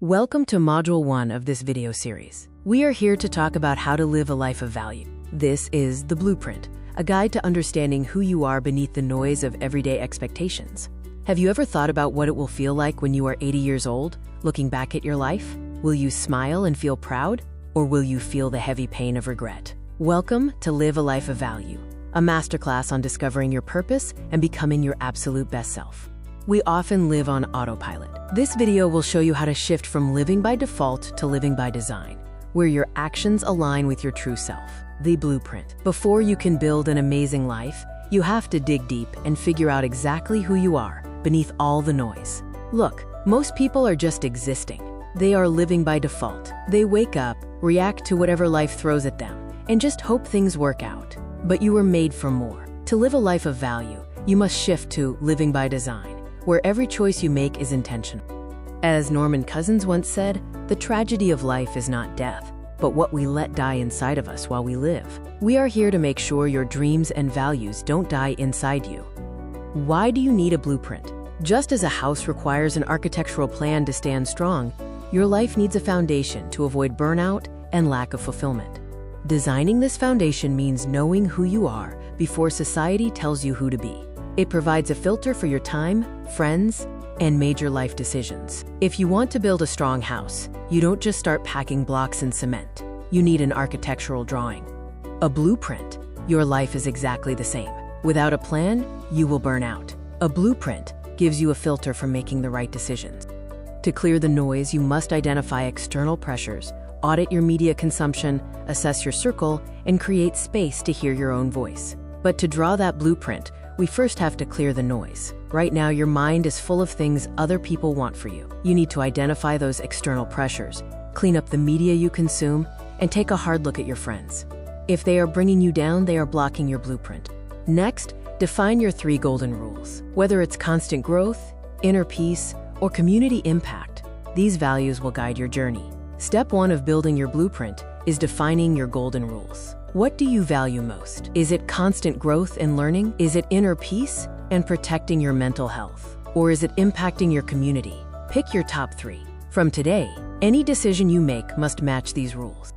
Welcome to Module 1 of this video series. We are here to talk about how to live a life of value. This is The Blueprint, a guide to understanding who you are beneath the noise of everyday expectations. Have you ever thought about what it will feel like when you are 80 years old, looking back at your life? Will you smile and feel proud, or will you feel the heavy pain of regret? Welcome to Live a Life of Value, a masterclass on discovering your purpose and becoming your absolute best self. We often live on autopilot. This video will show you how to shift from living by default to living by design, where your actions align with your true self. The Blueprint. Before you can build an amazing life, you have to dig deep and figure out exactly who you are beneath all the noise. Look, most people are just existing. They are living by default. They wake up, react to whatever life throws at them, and just hope things work out. But you were made for more. To live a life of value, you must shift to living by design, where every choice you make is intentional. As Norman Cousins once said, the tragedy of life is not death, but what we let die inside of us while we live. We are here to make sure your dreams and values don't die inside you. Why do you need a blueprint? Just as a house requires an architectural plan to stand strong, your life needs a foundation to avoid burnout and lack of fulfillment. Designing this foundation means knowing who you are before society tells you who to be. It provides a filter for your time, friends, and major life decisions. If you want to build a strong house, you don't just start packing blocks and cement. You need an architectural drawing. A blueprint. Your life is exactly the same. Without a plan, you will burn out. A blueprint gives you a filter for making the right decisions. To clear the noise, you must identify external pressures, audit your media consumption, assess your circle, and create space to hear your own voice. But to draw that blueprint, we first have to clear the noise. Right now, your mind is full of things other people want for you. You need to identify those external pressures, clean up the media you consume, and take a hard look at your friends. If they are bringing you down, they are blocking your blueprint. Next, define your 3 golden rules. Whether it's constant growth, inner peace, or community impact, these values will guide your journey. Step 1 of building your blueprint is defining your golden rules. What do you value most? Is it constant growth and learning? Is it inner peace and protecting your mental health? Or is it impacting your community? Pick your top 3. From today, any decision you make must match these rules.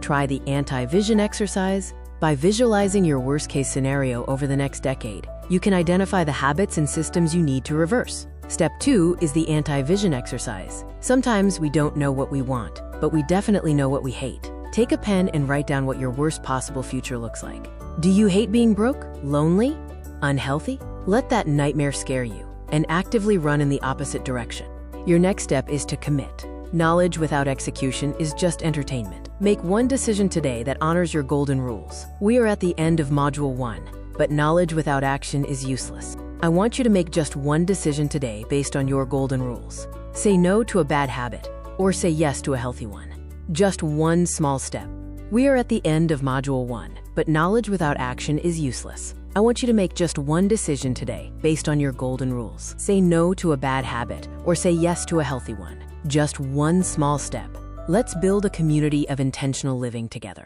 Try the anti-vision exercise. By visualizing your worst-case scenario over the next decade, you can identify the habits and systems you need to reverse. Step 2 is the anti-vision exercise. Sometimes we don't know what we want, but we definitely know what we hate. Take a pen and write down what your worst possible future looks like. Do you hate being broke, lonely, unhealthy? Let that nightmare scare you and actively run in the opposite direction. Your next step is to commit. Knowledge without execution is just entertainment. Make one decision today that honors your golden rules. We are at the end of Module 1, but knowledge without action is useless. I want you to make just one decision today based on your golden rules. Say no to a bad habit, or say yes to a healthy one. Just one small step. We are at the end of Module 1, but knowledge without action is useless. I want you to make just one decision today based on your golden rules. Say no to a bad habit, or say yes to a healthy one. Just one small step. Let's build a community of intentional living together.